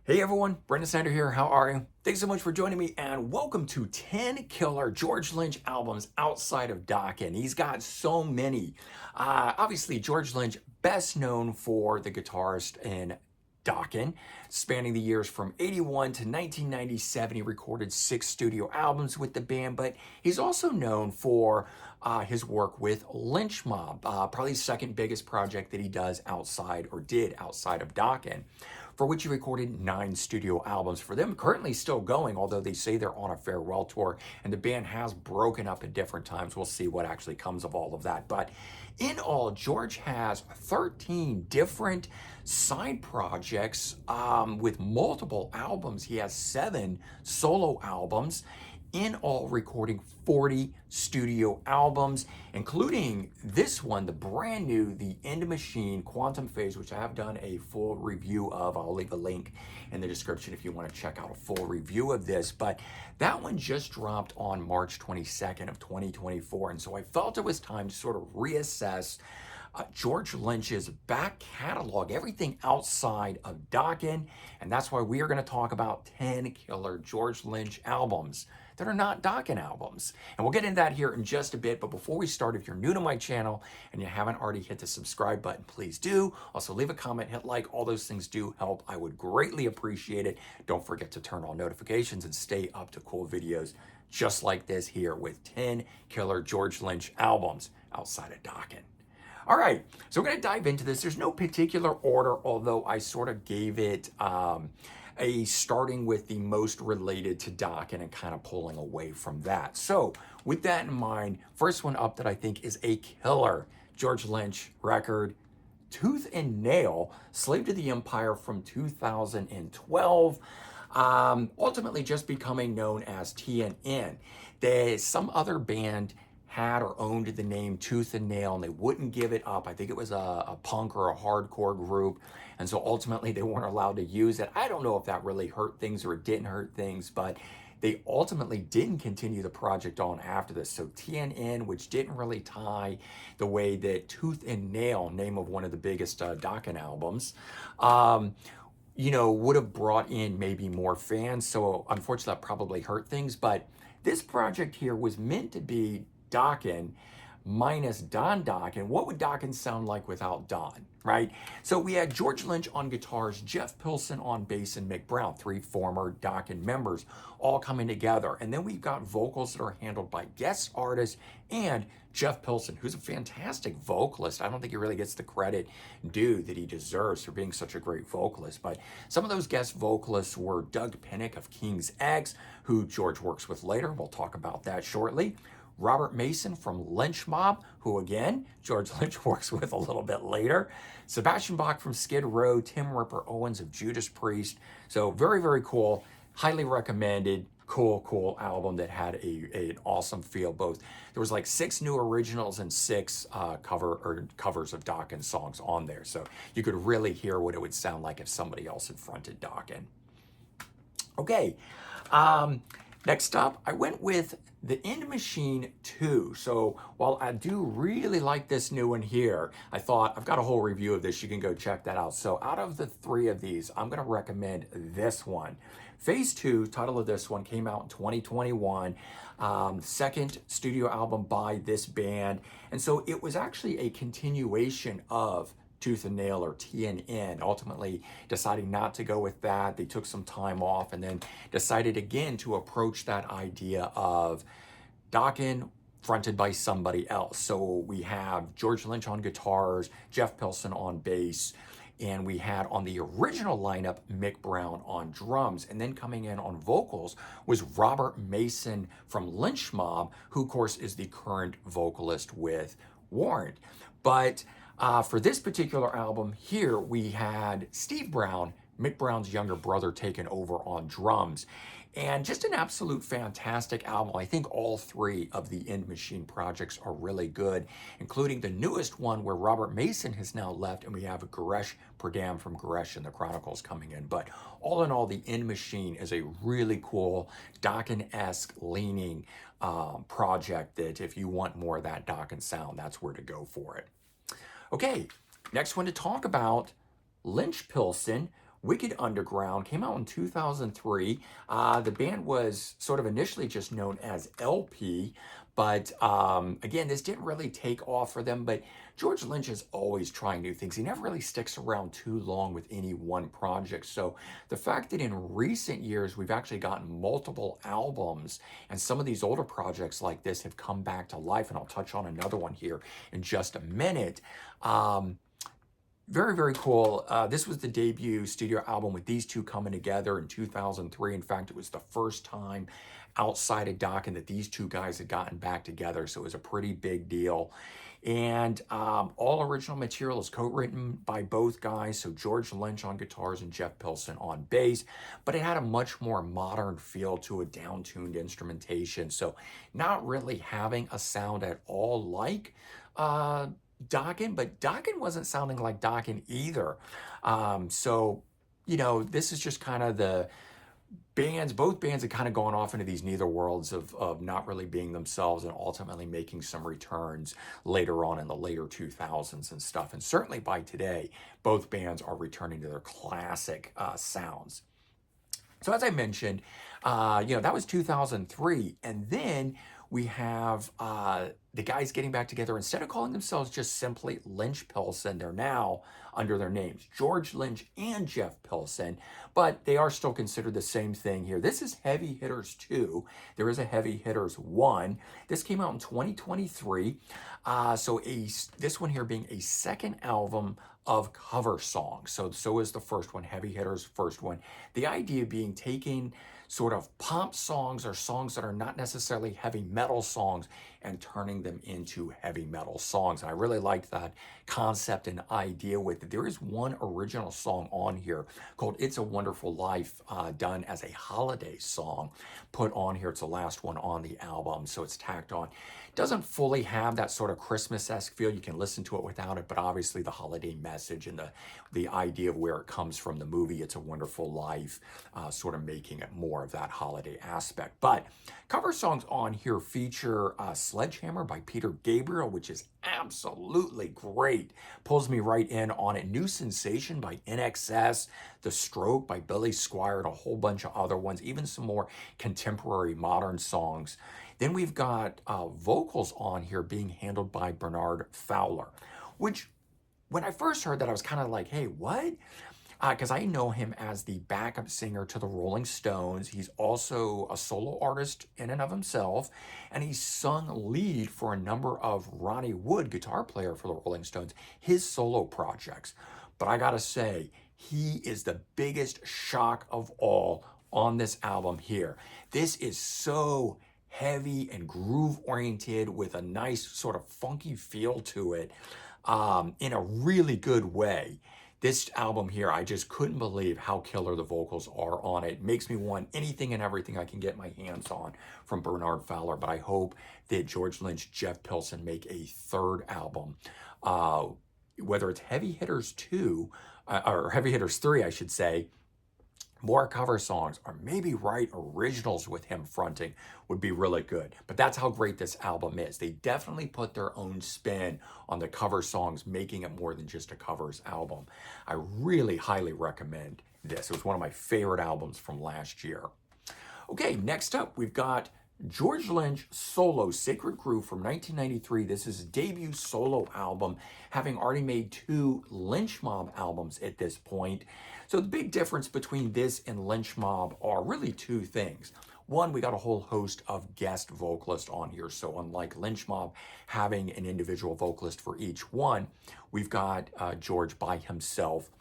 Hey everyone, Brendan Sander here. How are you? Thanks so much for joining me and welcome to 10 killer George Lynch albums outside of Dokken. He's got so many. Obviously, George Lynch, best known for the guitarist in Dokken, spanning the years from 81 to 1997. He recorded 6 studio albums with the band, but he's also known for his work with Lynch Mob, probably the second biggest project that he does outside or did outside of Dokken, for which he recorded 9 studio albums for them, currently still going, although they say they're on a farewell tour, and the band has broken up at different times. We'll see what actually comes of all of that. But in all, George has 13 different side projects with multiple albums. He has 7 solo albums, in all recording 40 studio albums, including this one, the brand new, the End Machine Quantum Phase, which I have done a full review of. I'll leave a link in the description if you want to check out a full review of this. But that one just dropped on March 22nd of 2024. And so I felt it was time to sort of reassess George Lynch's back catalog, everything outside of Dokken, and that's why we are going to talk about 10 killer George Lynch albums that are not Dokken albums. And we'll get into that here in just a bit, but before we start, if you're new to my channel and you haven't already hit the subscribe button, please do. Also leave a comment, hit like, all those things do help. I would greatly appreciate it. Don't forget to turn on notifications and stay up to cool videos just like this here with 10 killer George Lynch albums outside of Dokken. All right, so we're going to dive into this. There's no particular order, although I sort of gave it a starting with the most related to Dokken and kind of pulling away from that. So with that in mind, first one up that I think is a killer George Lynch record, Tooth and Nail, Slave to the Empire from 2012. Ultimately just becoming known as TNN. There's some other band had or owned the name Tooth and Nail, and they wouldn't give it up. I think it was a punk or a hardcore group, and so ultimately they weren't allowed to use it. I don't know if that really hurt things or it didn't hurt things, but they ultimately didn't continue the project on after this. So TNN, which didn't really tie the way that Tooth and Nail, name of one of the biggest Dokken albums, would have brought in maybe more fans. So unfortunately, that probably hurt things. But this project here was meant to be Dokken minus Don Dokken. What would Dokken sound like without Don, right? So we had George Lynch on guitars, Jeff Pilson on bass, and Mick Brown, 3 former Dokken members, all coming together. And then we've got vocals that are handled by guest artists and Jeff Pilson, who's a fantastic vocalist. I don't think he really gets the credit due that he deserves for being such a great vocalist. But some of those guest vocalists were Doug Pinnick of King's X, who George works with later. We'll talk about that shortly. Robert Mason from Lynch Mob, who again, George Lynch works with a little bit later. Sebastian Bach from Skid Row, Tim Ripper Owens of Judas Priest. So very, very cool. Highly recommended. Cool album that had an awesome feel. Both there was like 6 new originals and 6 covers of Dokken songs on there. So you could really hear what it would sound like if somebody else had fronted Dokken. Okay. Next up, I went with the End Machine 2. So while I do really like this new one here, I thought I've got a whole review of this. You can go check that out. So out of the 3 of these, I'm going to recommend this one. Phase 2, title of this one, came out in 2021. Second studio album by this band. And so it was actually a continuation of Tooth and Nail, or TNN, ultimately deciding not to go with that. They took some time off and then decided again to approach that idea of Dokken fronted by somebody else. So we have George Lynch on guitars, Jeff Pilson on bass, and we had on the original lineup Mick Brown on drums, and then coming in on vocals was Robert Mason from Lynch Mob, who of course is the current vocalist with Warrant. But for this particular album here, we had Steve Brown, Mick Brown's younger brother, taken over on drums. And just an absolute fantastic album. I think all 3 of the End Machine projects are really good, including the newest one where Robert Mason has now left, and we have Garesh Pradam from Garesh and the Chronicles coming in. But all in all, the End Machine is a really cool Dokken-esque leaning project that if you want more of that Dokken sound, that's where to go for it. Okay, next one to talk about, Lynch Pilson Wicked Underground, came out in 2003. The band was sort of initially just known as LP, but again, this didn't really take off for them. But George Lynch is always trying new things. He never really sticks around too long with any one project. So the fact that in recent years we've actually gotten multiple albums and some of these older projects like this have come back to life, and I'll touch on another one here in just a minute. Very, very cool. This was the debut studio album with these two coming together in 2003. In fact, it was the first time outside of Dokken that these two guys had gotten back together, so it was a pretty big deal. And all original material is co-written by both guys, so George Lynch on guitars and Jeff Pilson on bass, but it had a much more modern feel to a down-tuned instrumentation, so not really having a sound at all like Dokken, but Dokken wasn't sounding like Dokken either. So, this is just kind of the both bands are kind of going off into these neither worlds of not really being themselves and ultimately making some returns later on in the later 2000s and stuff. And certainly by today, both bands are returning to their classic sounds. So as I mentioned, that was 2003. And then we have the guys getting back together. Instead of calling themselves just simply Lynch Pilson, they're now under their names, George Lynch and Jeff Pilson, but they are still considered the same thing here. This is Heavy Hitters 2. There is a Heavy Hitters 1. This came out in 2023. This one here being a second album of cover songs. So is the first one, Heavy Hitters first one. The idea being taking sort of pop songs or songs that are not necessarily heavy metal songs and turning them into heavy metal songs. And I really liked that concept and idea with it. There is one original song on here called It's a Wonderful Life, done as a holiday song, put on here. It's the last one on the album, so it's tacked on. Doesn't fully have that sort of Christmas-esque feel. You can listen to it without it, but obviously the holiday message and the idea of where it comes from, the movie It's a Wonderful Life, sort of making it more of that holiday aspect. But cover songs on here feature Sledgehammer by Peter Gabriel, which is absolutely great. Pulls me right in on it. New Sensation by NXS, The Stroke by Billy Squier, and a whole bunch of other ones, even some more contemporary modern songs. Then we've got vocals on here being handled by Bernard Fowler, which when I first heard that, I was kind of like, hey, what? Because I know him as the backup singer to the Rolling Stones. He's also a solo artist in and of himself, and he's sung lead for a number of Ronnie Wood, guitar player for the Rolling Stones, his solo projects. But I gotta say, he is the biggest shock of all on this album here. This is so heavy and groove oriented with a nice sort of funky feel to it, in a really good way. This album here, I just couldn't believe how killer the vocals are on it. Makes me want anything and everything I can get my hands on from Bernard Fowler, but I hope that George Lynch, Jeff Pilson make a third album, whether it's Heavy Hitters 2, or Heavy Hitters 3, I should say, more cover songs, or maybe write originals with him fronting would be really good. But that's how great this album is. They definitely put their own spin on the cover songs, making it more than just a covers album. I really highly recommend this. It was one of my favorite albums from last year. Okay, next up, we've got George Lynch solo Sacred Groove from 1993. This is his debut solo album, having already made 2 Lynch Mob albums at this point. So the big difference between this and Lynch Mob are really 2 things. One, we got a whole host of guest vocalists on here. So unlike Lynch Mob having an individual vocalist for each one, we've got George by himself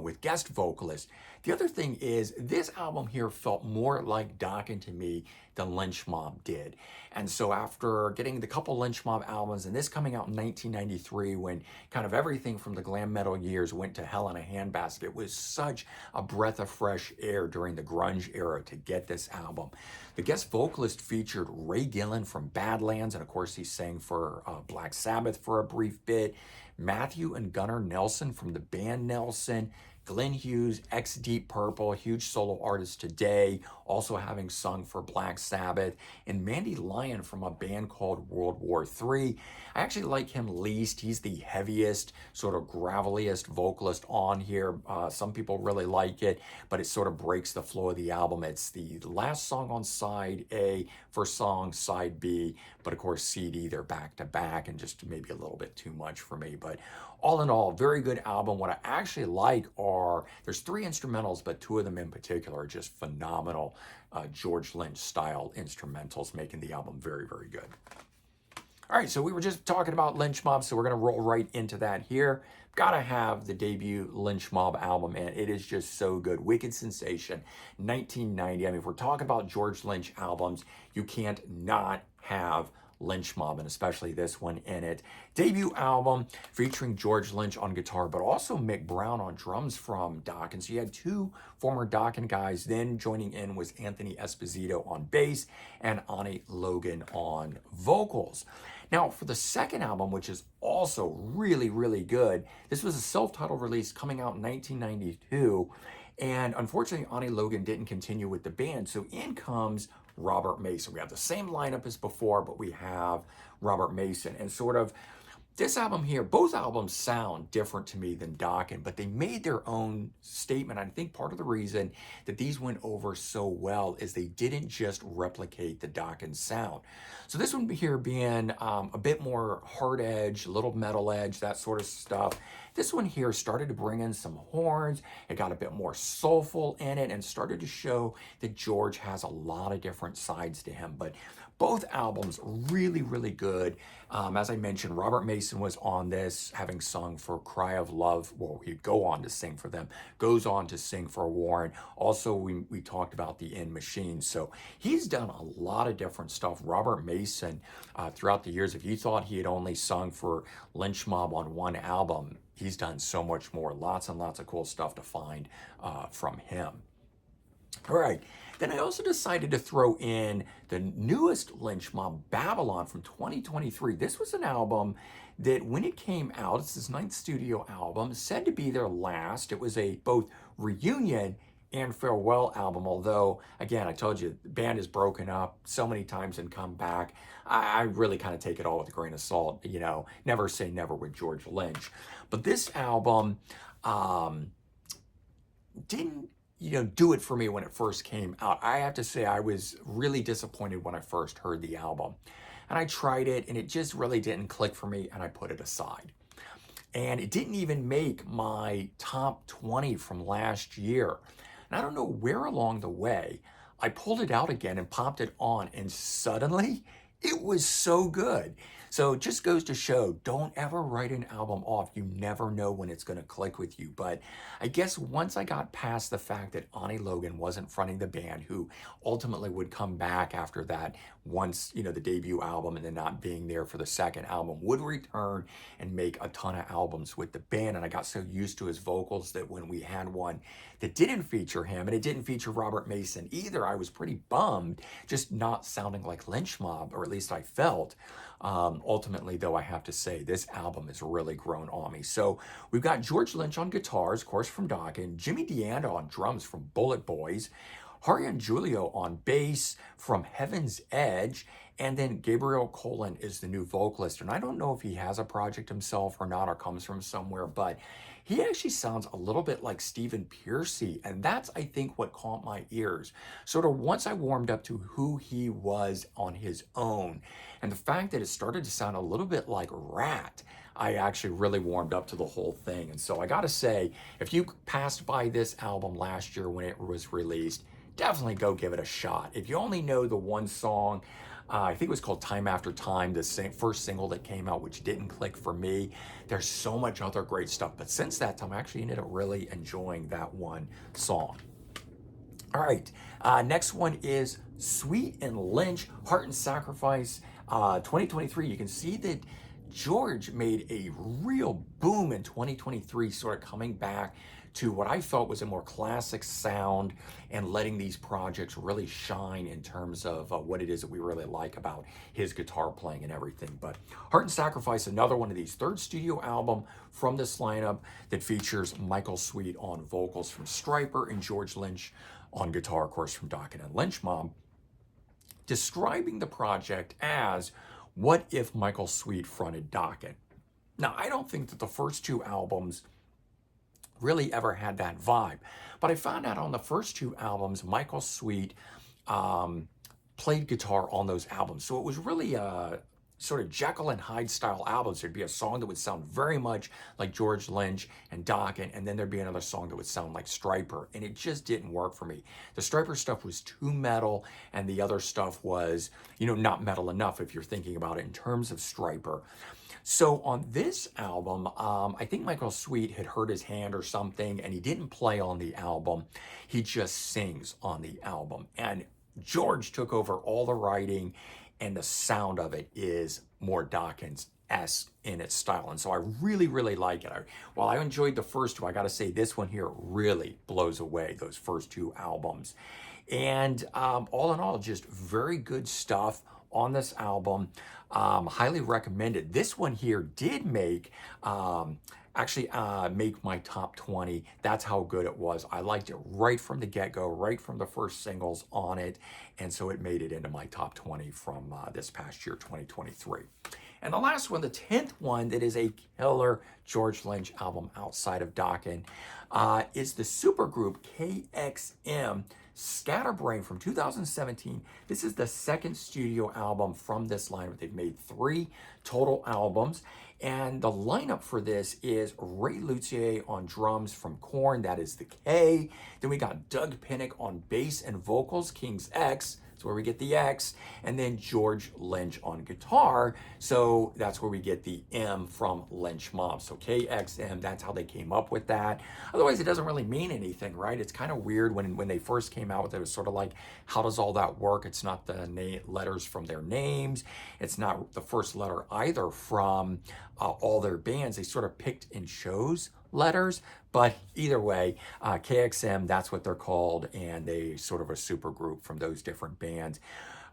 with guest vocalists. The other thing is this album here felt more like Dokken to me than Lynch Mob did. And so after getting the couple Lynch Mob albums and this coming out in 1993 when kind of everything from the glam metal years went to hell in a handbasket, it was such a breath of fresh air during the grunge era to get this album. The guest vocalist featured Ray Gillen from Badlands, and of course he sang for Black Sabbath for a brief bit. Matthew and Gunnar Nelson from the band Nelson, Glenn Hughes, ex-Deep Purple, huge solo artist today, also having sung for Black Sabbath, and Mandy Lyon from a band called World War III. I actually like him least. He's the heaviest, sort of graveliest vocalist on here. Some people really like it, but it sort of breaks the flow of the album. It's the last song on side A, first song side B, but of course CD, they're back to back and just maybe a little bit too much for me. But all in all, very good album. What I actually like are, there's 3 instrumentals, but 2 of them in particular are just phenomenal George Lynch style instrumentals, making the album very, very good. All right, so we were just talking about Lynch Mob, so we're gonna roll right into that here. Gotta have the debut Lynch Mob album, and it is just so good. Wicked Sensation, 1990. I mean, if we're talking about George Lynch albums, you can't not have Lynch Mob, and especially this one in it. Debut album featuring George Lynch on guitar, but also Mick Brown on drums from Dokken. So you had 2 former Dokken guys. Then joining in was Anthony Esposito on bass and Ani Logan on vocals. Now, for the second album, which is also really, really good, this was a self-titled release coming out in 1992. And unfortunately, Ani Logan didn't continue with the band. So in comes Robert Mason. We have the same lineup as before, but we have Robert Mason. And sort of this album here, both albums sound different to me than Dokken, but they made their own statement. I think part of the reason that these went over so well is they didn't just replicate the Dokken sound. So this one here being a bit more hard edge, a little metal edge, that sort of stuff. This one here started to bring in some horns. It got a bit more soulful in it and started to show that George has a lot of different sides to him. But both albums really, really good. As I mentioned, Robert Mason was on this, having sung for Cry of Love. Well, he'd go on to sing for them, goes on to sing for Warren. Also, we talked about the In Machine. So he's done a lot of different stuff. Robert Mason, throughout the years, if you thought he had only sung for Lynch Mob on one album, he's done so much more. Lots and lots of cool stuff to find from him. All right. Then I also decided to throw in the newest Lynch Mob, Babylon, from 2023. This was an album that when it came out, it's his 9th studio album, said to be their last. It was a both reunion and farewell album, although, again, I told you, the band is broken up so many times and come back. I really kind of take it all with a grain of salt, you know, never say never with George Lynch. But this album didn't do it for me when it first came out. I have to say I was really disappointed when I first heard the album. And I tried it and it just really didn't click for me and I put it aside. And it didn't even make my top 20 from last year. And I don't know where along the way I pulled it out again and popped it on and suddenly it was so good. So it just goes to show, don't ever write an album off. You never know when it's going to click with you. But I guess once I got past the fact that Ani Logan wasn't fronting the band, who ultimately would come back after that once, the debut album and then not being there for the second album, would return and make a ton of albums with the band. And I got so used to his vocals that when we had one that didn't feature him, and it didn't feature Robert Mason either, I was pretty bummed, just not sounding like Lynch Mob, or at least I felt. Ultimately, though, I have to say, this album has really grown on me. So we've got George Lynch on guitars, of course, from Dokken, Jimmy DeAnda on drums from Bullet Boys, Harian Julio on bass from Heaven's Edge, and then Gabriel Colin is the new vocalist. And I don't know if he has a project himself or not, or comes from somewhere, but he actually sounds a little bit like Stephen Pearcy, and that's, I think, what caught my ears. Sort of once I warmed up to who he was on his own, and the fact that it started to sound a little bit like Rat, I actually really warmed up to the whole thing. And so I gotta say, if you passed by this album last year when it was released, definitely go give it a shot. If you only know the one song, I think it was called Time After Time, the first single that came out, which didn't click for me. There's so much other great stuff. But since that time, I actually ended up really enjoying that one song. All right, next one is Sweet and Lynch, Heart and Sacrifice, 2023. You can see that George made a real boom in 2023, sort of coming back to what I felt was a more classic sound and letting these projects really shine in terms of what it is that we really like about his guitar playing and everything. But Heart and Sacrifice, another one of these, third studio album from this lineup that features Michael Sweet on vocals from Stryper and George Lynch on guitar, of course, from Dokken and Lynch Mob, describing the project as what if Michael Sweet fronted Dokken. Now, I don't think that the first two albums really ever had that vibe, but I found out on the first two albums, Michael Sweet played guitar on those albums. So it was really a sort of Jekyll and Hyde style albums. There'd be a song that would sound very much like George Lynch and Dokken, and then there'd be another song that would sound like Stryper, and it just didn't work for me. The Stryper stuff was too metal, and the other stuff was, not metal enough if you're thinking about it in terms of Stryper. So on this album, I think Michael Sweet had hurt his hand or something, and he didn't play on the album. He just sings on the album. And George took over all the writing, and the sound of it is more Dokken's-esque in its style. And so I really, really like it. While I enjoyed the first two, I got to say this one here really blows away, those first two albums. And all in all, just very good stuff on this album. Highly recommended. This one here did make make my top 20. That's how good it was. I liked it right from the get-go, right from the first singles on it, and so it made it into my top 20 from this past year, 2023. And the last one, the 10th one, that is a killer George Lynch album outside of Dokken, is the supergroup KXM Scatterbrain from 2017. This is the second studio album from this lineup. They've made 3 total albums, and the lineup for this is Ray Luthier on drums from Korn, that is the K. Then we got Doug Pinnick on bass and vocals, King's X, that's where we get the X, and then George Lynch on guitar, so that's where we get the M from Lynch Mob. So KXM, that's how they came up with that. Otherwise, it doesn't really mean anything, right? It's kind of weird when they first came out with it. It was sort of like, how does all that work? It's not the letters from their names. It's not the first letter either from all their bands. They sort of picked and chose letters, but either way, KXM, that's what they're called, and they sort of a super group from those different bands.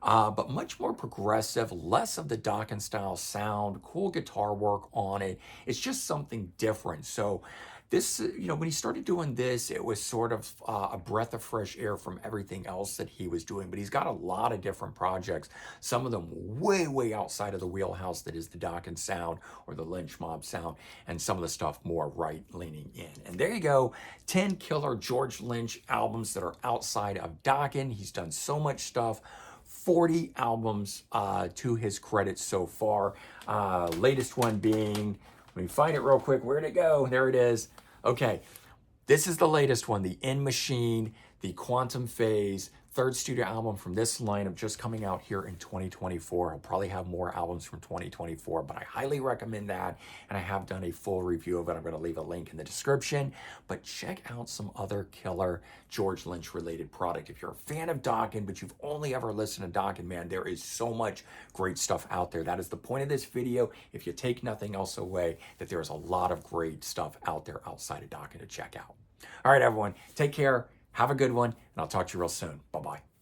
But much more progressive, less of the Dokken style sound, cool guitar work on it. It's just something different. So this, when he started doing this, it was sort of a breath of fresh air from everything else that he was doing. But he's got a lot of different projects, some of them way, way outside of the wheelhouse that is the Dokken sound or the Lynch Mob sound, and some of the stuff more right leaning in. And there you go, 10 killer George Lynch albums that are outside of Dokken. He's done so much stuff. 40 albums to his credit so far. Latest one being, let me find it real quick. Where'd it go? There it is. Okay, this is the latest one, the In Machine, the Quantum Phase, third studio album from this lineup, just coming out here in 2024. I'll probably have more albums from 2024, but I highly recommend that, and I have done a full review of it. I'm going to leave a link in the description, but check out some other killer George Lynch related product. If you're a fan of Dokken, but you've only ever listened to Dokken, man, there is so much great stuff out there. That is the point of this video. If you take nothing else away, that there is a lot of great stuff out there outside of Dokken to check out. All right, everyone, take care. Have a good one, and I'll talk to you real soon. Bye-bye.